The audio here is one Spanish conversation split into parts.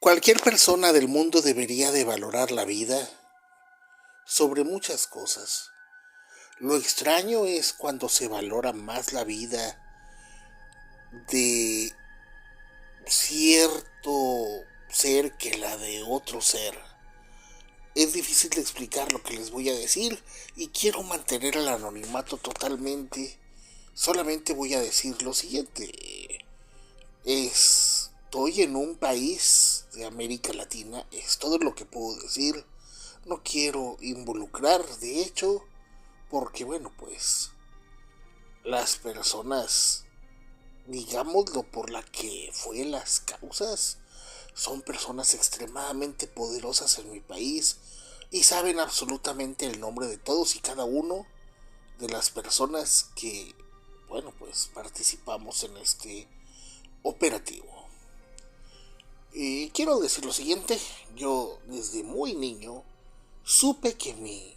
Cualquier persona del mundo debería de valorar la vida sobre muchas cosas. Lo extraño es cuando se valora más la vida de cierto ser que la de otro ser. Es difícil de explicar lo que les voy a decir y quiero mantener el anonimato totalmente. Solamente voy a decir lo siguiente. Estoy en un país de América Latina, es todo lo que puedo decir. No quiero involucrar, de hecho, porque bueno, pues las personas, digámoslo por la que fue las causas, son personas extremadamente poderosas en mi país y saben absolutamente el nombre de todos y cada uno de las personas que, bueno, pues participamos en este operativo. Y quiero decir lo siguiente, yo desde muy niño supe que mi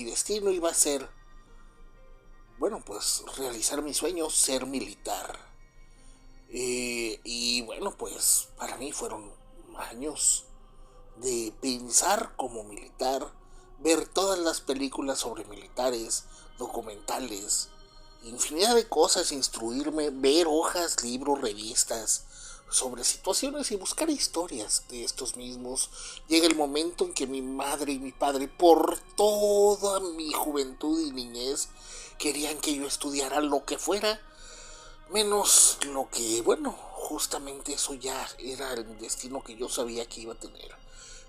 destino iba a ser, bueno, pues realizar mi sueño, ser militar. Y bueno, pues para mí fueron años de pensar como militar, ver todas las películas sobre militares, documentales, infinidad de cosas, instruirme, ver hojas, libros, revistas sobre situaciones y buscar historias de estos mismos. Llega el momento en que mi madre y mi padre, por toda mi juventud y niñez, querían que yo estudiara lo que fuera, menos lo que, bueno, justamente eso ya era el destino que yo sabía que iba a tener.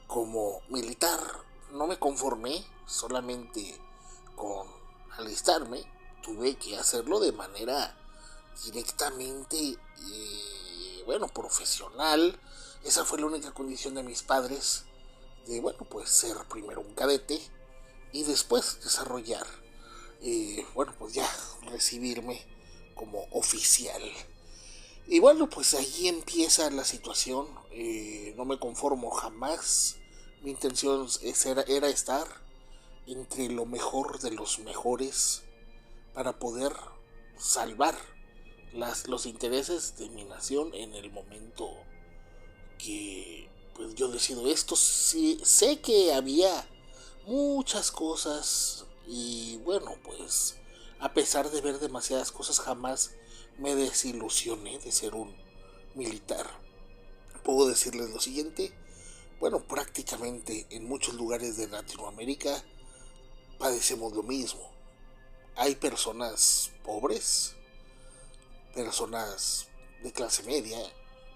Como militar no me conformé solamente con alistarme, tuve que hacerlo de manera directamente, bueno, profesional. Esa fue la única condición de mis padres, de, bueno, pues ser primero un cadete y después desarrollar, bueno, pues ya recibirme como oficial. Y bueno, pues ahí empieza la situación. No me conformo jamás. Mi intención era estar entre lo mejor de los mejores para poder salvar los intereses de mi nación en el momento que pues yo decido esto. Sí, sé que había muchas cosas y bueno, pues a pesar de ver demasiadas cosas jamás me desilusioné de ser un militar. Puedo decirles lo siguiente, bueno, prácticamente en muchos lugares de Latinoamérica padecemos lo mismo. Hay personas pobres, personas de clase media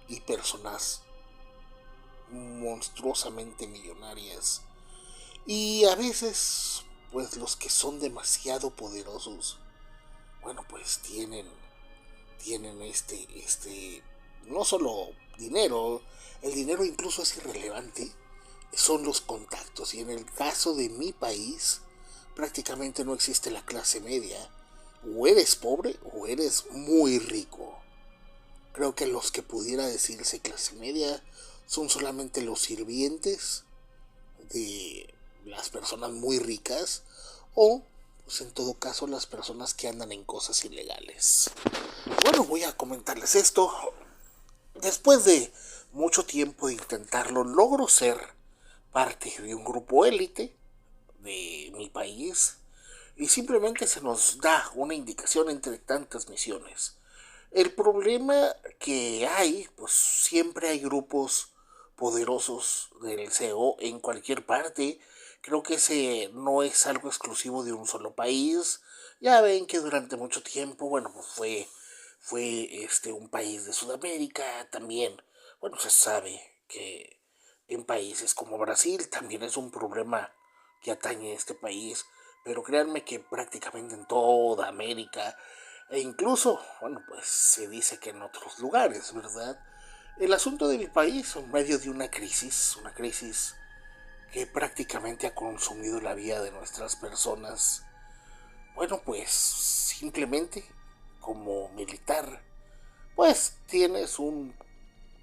y personas monstruosamente millonarias. Y a veces, pues los que son demasiado poderosos, bueno, pues tienen no solo dinero, el dinero incluso es irrelevante, son los contactos. Y en el caso de mi país, prácticamente no existe la clase media. O eres pobre o eres muy rico. Creo que los que pudiera decirse clase media son solamente los sirvientes de las personas muy ricas o, pues en todo caso, las personas que andan en cosas ilegales. Bueno, voy a comentarles esto. Después de mucho tiempo de intentarlo, logro ser parte de un grupo élite de mi país y simplemente se nos da una indicación entre tantas misiones. El problema que hay, pues siempre hay grupos poderosos del CEO en cualquier parte. Creo que ese no es algo exclusivo de un solo país. Ya ven que durante mucho tiempo, bueno, pues fue un país de Sudamérica también. Bueno, se sabe que en países como Brasil también es un problema que atañe a este país, pero créanme que prácticamente en toda América e incluso, bueno, pues se dice que en otros lugares, ¿verdad? El asunto de mi país en medio de una crisis que prácticamente ha consumido la vida de nuestras personas. Bueno, pues simplemente como militar, pues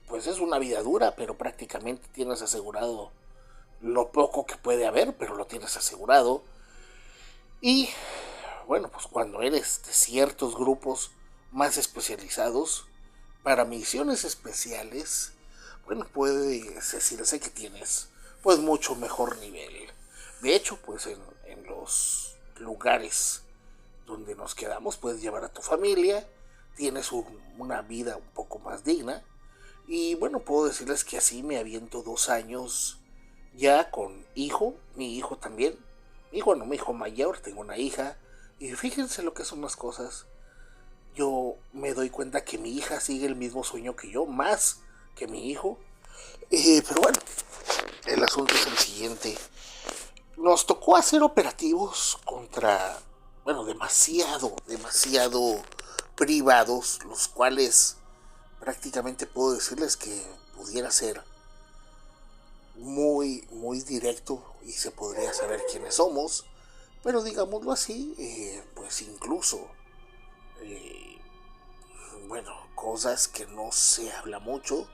pues es una vida dura, pero prácticamente tienes asegurado lo poco que puede haber, pero lo tienes asegurado. Y bueno, pues cuando eres de ciertos grupos más especializados, para misiones especiales, bueno, puedes decirse que tienes pues mucho mejor nivel. De hecho, pues en los lugares donde nos quedamos puedes llevar a tu familia, tienes una vida un poco más digna. Y bueno, puedo decirles que así me aviento 2 años ya con hijo, mi hijo también. Bueno, mi hijo mayor, tengo una hija. Y fíjense lo que son las cosas. Yo me doy cuenta que mi hija sigue el mismo sueño que yo, más que mi hijo. Pero bueno, el asunto es el siguiente. Nos tocó hacer operativos contra, bueno, demasiado privados, los cuales prácticamente puedo decirles que pudiera ser muy directo y se podría saber quiénes somos, pero digámoslo así, pues incluso, eh, bueno, cosas que no se habla mucho,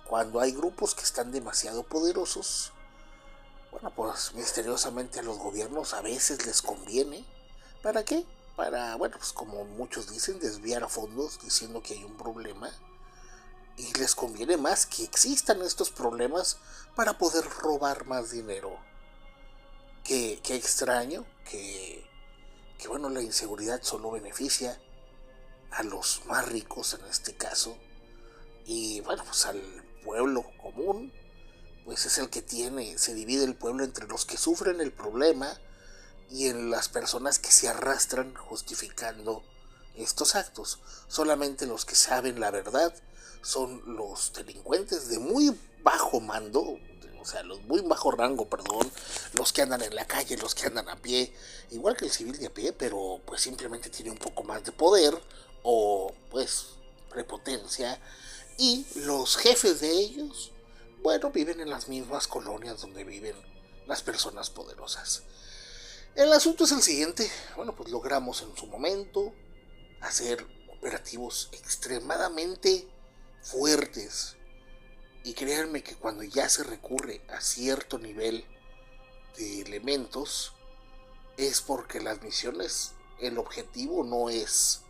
cuando hay grupos que están demasiado poderosos, bueno, pues misteriosamente a los gobiernos a veces les conviene. ¿Para qué? Para, bueno, pues como muchos dicen, desviar fondos diciendo que hay un problema. Y les conviene más que existan estos problemas para poder robar más dinero. Qué extraño que, bueno, la inseguridad solo beneficia a los más ricos en este caso. Y bueno, pues al pueblo común, pues es el que se divide el pueblo entre los que sufren el problema y en las personas que se arrastran justificando estos actos. Solamente los que saben la verdad son los delincuentes de muy bajo mando, o sea, los muy bajo rango, perdón, los que andan en la calle, los que andan a pie, igual que el civil de a pie, pero pues simplemente tiene un poco más de poder o pues prepotencia, y los jefes de ellos, bueno, viven en las mismas colonias donde viven las personas poderosas. El asunto es el siguiente, bueno, pues logramos en su momento hacer operativos extremadamente fuertes. Y créanme que cuando ya se recurre a cierto nivel de elementos, es porque las misiones, el objetivo no es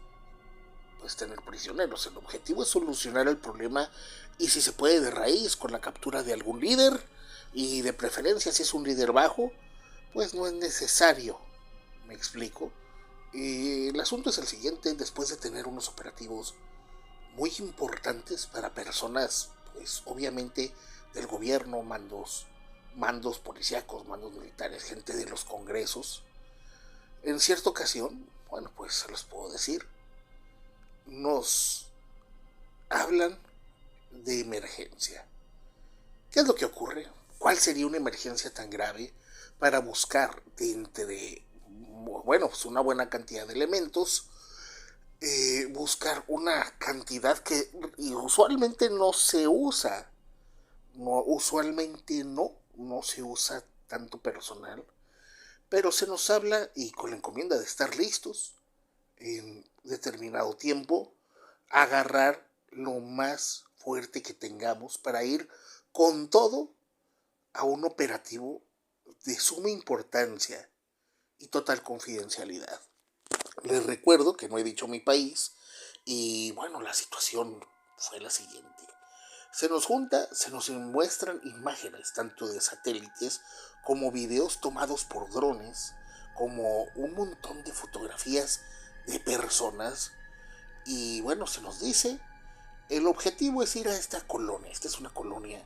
pues tener prisioneros, el objetivo es solucionar el problema y si se puede de raíz con la captura de algún líder y de preferencia si es un líder bajo, pues no es necesario, me explico. El asunto es el siguiente, después de tener unos operativos muy importantes para personas, pues obviamente del gobierno, mandos policíacos, mandos militares, gente de los congresos, en cierta ocasión, bueno, pues se los puedo decir, nos hablan de emergencia. ¿Qué es lo que ocurre? ¿Cuál sería una emergencia tan grave para buscar de entre, bueno, pues una buena cantidad de elementos, buscar una cantidad que usualmente no se usa, usualmente no se usa tanto personal, pero se nos habla y con la encomienda de estar listos en determinado tiempo, agarrar lo más fuerte que tengamos para ir con todo a un operativo de suma importancia y total confidencialidad. Les recuerdo que no he dicho mi país y bueno, la situación fue la siguiente. Se nos muestran imágenes tanto de satélites como videos tomados por drones, como un montón de fotografías de personas y bueno, se nos dice, el objetivo es ir a esta colonia, esta es una colonia,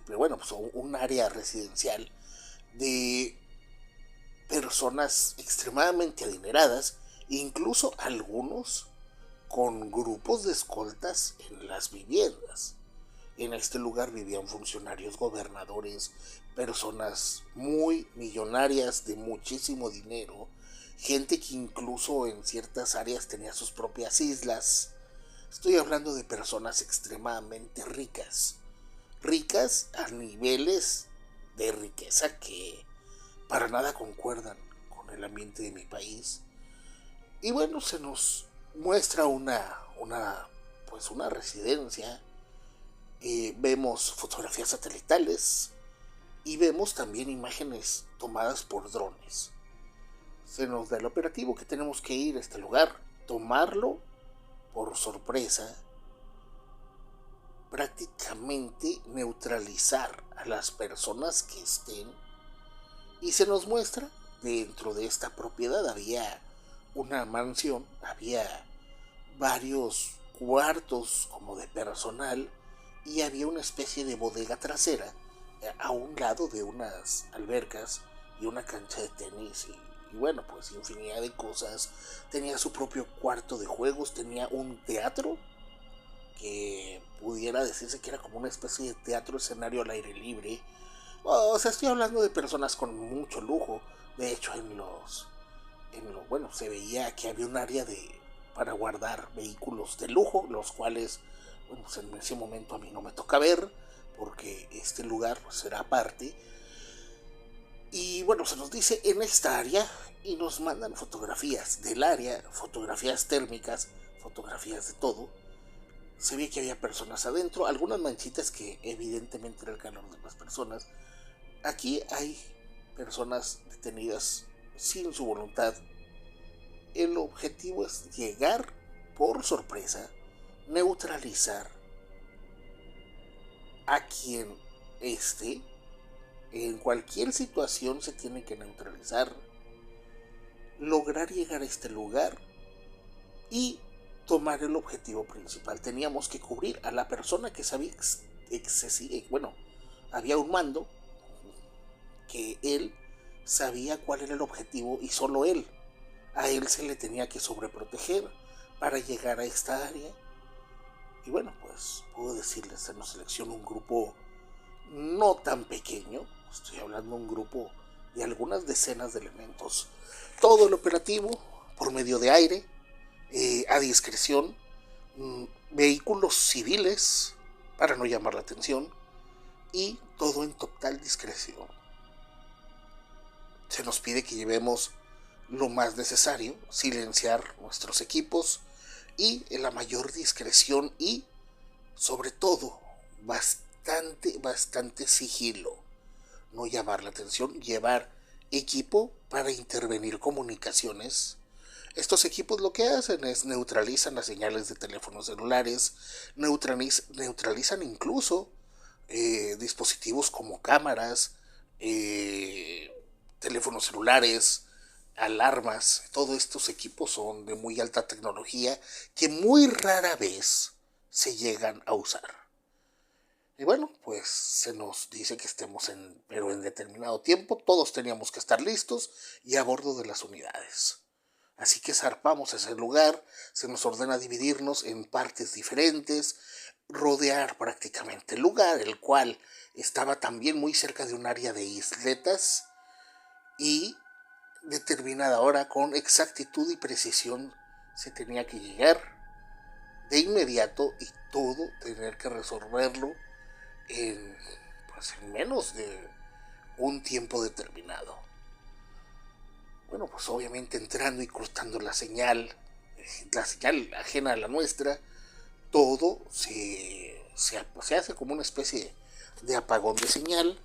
bueno, pues un área residencial de personas extremadamente adineradas, incluso algunos con grupos de escoltas en las viviendas. En este lugar vivían funcionarios, gobernadores, personas muy millonarias de muchísimo dinero, gente que incluso en ciertas áreas tenía sus propias islas. Estoy hablando de personas extremadamente ricas, ricas a niveles de riqueza que para nada concuerdan con el ambiente de mi país. Y bueno, se nos muestra pues una residencia, vemos fotografías satelitales y vemos también imágenes tomadas por drones. Se nos da el operativo que tenemos que ir a este lugar, tomarlo por sorpresa, prácticamente neutralizar a las personas que estén, y se nos muestra dentro de esta propiedad había una mansión, había varios cuartos como de personal y había una especie de bodega trasera a un lado de unas albercas y una cancha de tenis y bueno, pues infinidad de cosas. Tenía su propio cuarto de juegos, tenía un teatro que pudiera decirse que era como una especie de teatro escenario al aire libre. O sea, estoy hablando de personas con mucho lujo. De hecho, bueno, se veía que había un área para guardar vehículos de lujo, los cuales, bueno, pues en ese momento a mí no me toca ver, porque este lugar pues era aparte. Y bueno, se nos dice en esta área y nos mandan fotografías del área, fotografías térmicas, fotografías de todo. Se ve que había personas adentro, algunas manchitas que evidentemente era el calor de las personas. Aquí hay personas detenidas sin su voluntad. El objetivo es llegar por sorpresa, neutralizar a quien esté. En cualquier situación se tiene que neutralizar, lograr llegar a este lugar y tomar el objetivo principal. Teníamos que cubrir a la persona que sabía bueno, había un mando que él sabía cuál era el objetivo y solo él. A él se le tenía que sobreproteger para llegar a esta área. Y bueno, pues puedo decirles, se nos selecciona un grupo no tan pequeño. Estoy hablando de un grupo de algunas decenas de elementos. Todo el operativo por medio de aire, a discreción, vehículos civiles para no llamar la atención y todo en total discreción. Se nos pide que llevemos lo más necesario, silenciar nuestros equipos y en la mayor discreción y sobre todo bastante sigilo. No llamar la atención, llevar equipo para intervenir comunicaciones. Estos equipos lo que hacen es neutralizan las señales de teléfonos celulares, neutralizan incluso dispositivos como cámaras, teléfonos celulares, alarmas. Todos estos equipos son de muy alta tecnología que muy rara vez se llegan a usar. Y bueno, pues se nos dice que estemos pero en determinado tiempo. Todos teníamos que estar listos y a bordo de las unidades. Así que zarpamos a ese lugar, se nos ordena dividirnos en partes diferentes, rodear prácticamente el lugar, el cual estaba también muy cerca de un área de isletas y determinada hora con exactitud y precisión se tenía que llegar de inmediato y todo tener que resolverlo en menos de un tiempo determinado. Bueno, pues obviamente entrando y cortando la señal ajena a la nuestra, todo se hace como una especie de apagón de señal.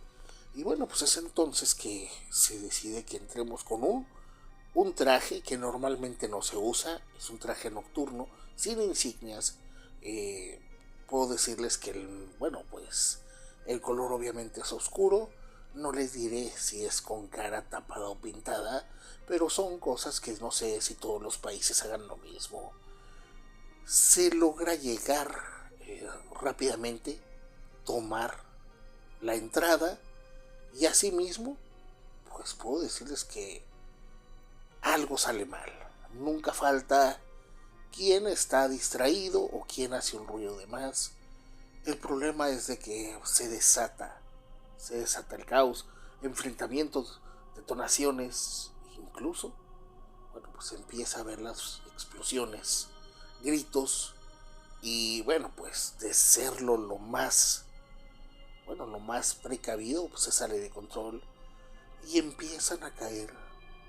Y bueno, pues es entonces que se decide que entremos con un traje que normalmente no se usa, es un traje nocturno, sin insignias. Puedo decirles que el color obviamente es oscuro. No les diré si es con cara tapada o pintada, pero son cosas que no sé si todos los países hagan lo mismo. Se logra llegar rápidamente, tomar la entrada y asimismo, pues puedo decirles que algo sale mal. Nunca falta quien está distraído o quien hace un ruido de más. El problema es de que se desata el caos, enfrentamientos, detonaciones, incluso, bueno, pues empieza a ver las explosiones, gritos, y bueno, pues de serlo lo más precavido, pues se sale de control y empiezan a caer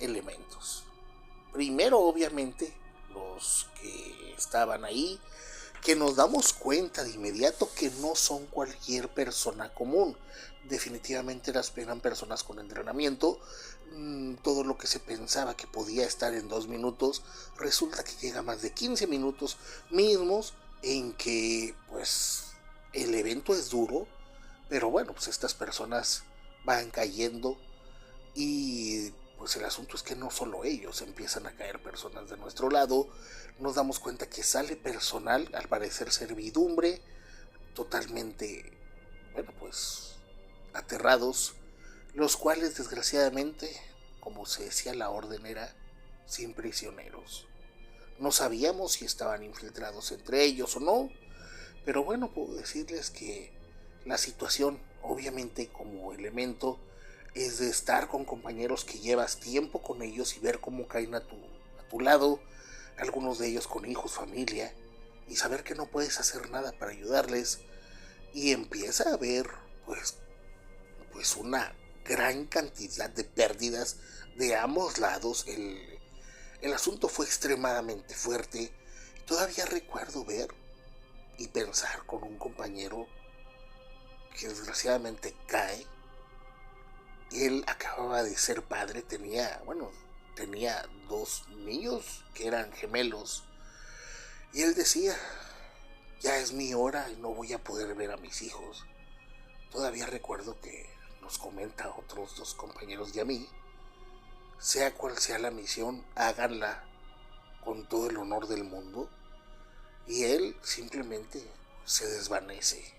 elementos. Primero, obviamente, los que estaban ahí, que nos damos cuenta de inmediato que no son cualquier persona común. Definitivamente eran personas con entrenamiento. Todo lo que se pensaba que podía estar en 2 minutos, resulta que llega a más de 15 minutos mismos en que, pues, El evento es duro, pero bueno, pues estas personas van cayendo y pues el asunto es que no solo ellos, empiezan a caer personas de nuestro lado. Nos damos cuenta que sale personal, al parecer servidumbre, totalmente, bueno, pues aterrados, los cuales desgraciadamente, como se decía, la orden era sin prisioneros. No sabíamos si estaban infiltrados entre ellos o no, pero bueno, puedo decirles que la situación, obviamente como elemento, es de estar con compañeros que llevas tiempo con ellos y ver cómo caen a tu lado, algunos de ellos con hijos, familia, y saber que no puedes hacer nada para ayudarles. Y empieza a haber, pues, pues una gran cantidad de pérdidas de ambos lados. El asunto fue extremadamente fuerte. Todavía recuerdo ver y pensar con un compañero que desgraciadamente cae. Él acababa de ser padre, tenía dos niños que eran gemelos. Y él decía, ya es mi hora y no voy a poder ver a mis hijos. Todavía recuerdo que nos comenta a otros dos compañeros y a mí, sea cual sea la misión, háganla con todo el honor del mundo. Y él simplemente se desvanece.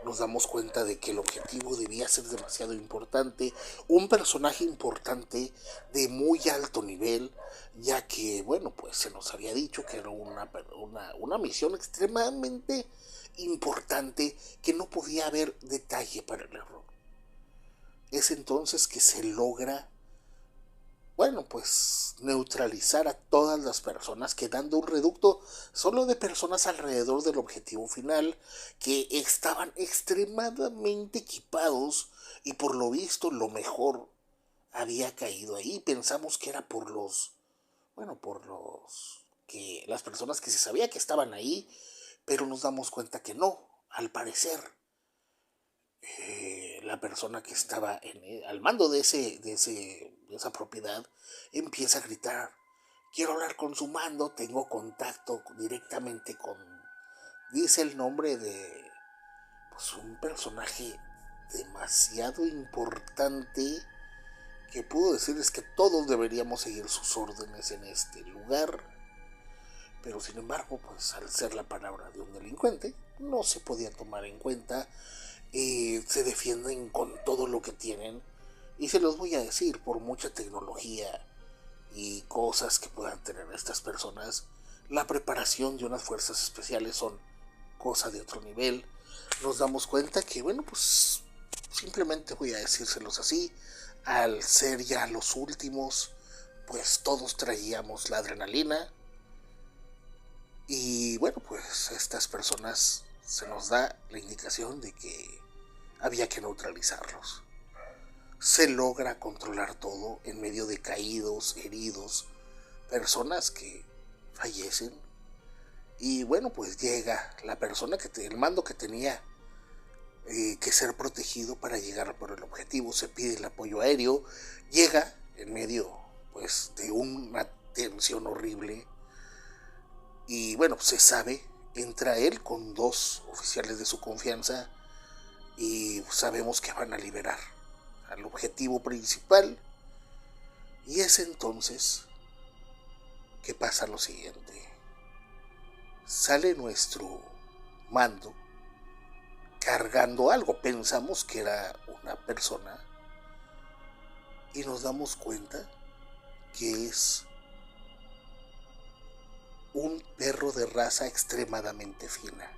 Nos damos cuenta de que el objetivo debía ser demasiado importante, un personaje importante de muy alto nivel, ya que, bueno, pues se nos había dicho que era una misión extremadamente importante, que no podía haber detalle para el error. Es entonces que se logra, bueno, pues neutralizar a todas las personas, quedando un reducto solo de personas alrededor del objetivo final, que estaban extremadamente equipados y por lo visto lo mejor había caído ahí. Pensamos que era por las personas que se sabía que estaban ahí, pero nos damos cuenta que no, al parecer. La persona que estaba al mando de esa propiedad empieza a gritar, quiero hablar con su mando, tengo contacto directamente con, dice el nombre de, pues, un personaje demasiado importante, que puedo decirles que todos deberíamos seguir sus órdenes en este lugar, pero sin embargo, pues al ser la palabra de un delincuente, no se podía tomar en cuenta. Se defienden con todo lo que tienen, y se los voy a decir, por mucha tecnología y cosas que puedan tener estas personas, la preparación de unas fuerzas especiales son cosa de otro nivel. Nos damos cuenta que, bueno, pues simplemente voy a decírselos así, al ser ya los últimos, pues todos traíamos la adrenalina, y bueno, pues estas personas se nos da la indicación de que había que neutralizarlos. Se logra controlar todo en medio de caídos, heridos, personas que fallecen. Y bueno, pues llega la persona el mando que tenía que ser protegido para llegar por el objetivo. Se pide el apoyo aéreo. Llega en medio, pues, de una tensión horrible. Y bueno, se sabe, entra él con dos oficiales de su confianza y sabemos que van a liberar al objetivo principal. Y es entonces que pasa lo siguiente. Sale nuestro mando cargando algo. Pensamos que era una persona y nos damos cuenta que es un perro de raza extremadamente fina.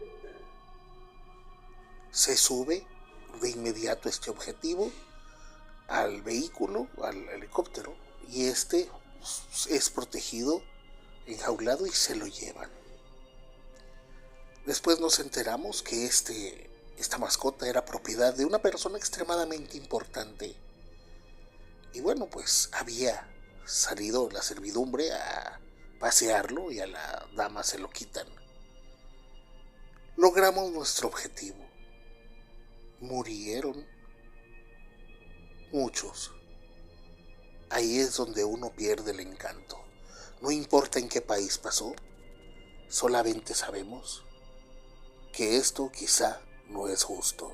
Se sube de inmediato este objetivo al vehículo, al helicóptero, y este es protegido, enjaulado, y se lo llevan. Después nos enteramos que esta mascota era propiedad de una persona extremadamente importante. Y bueno, pues había salido la servidumbre a pasearlo y a la dama se lo quitan. Logramos nuestro objetivo. Murieron muchos. Ahí es donde uno pierde el encanto. No importa en qué país pasó, solamente sabemos que esto quizá no es justo.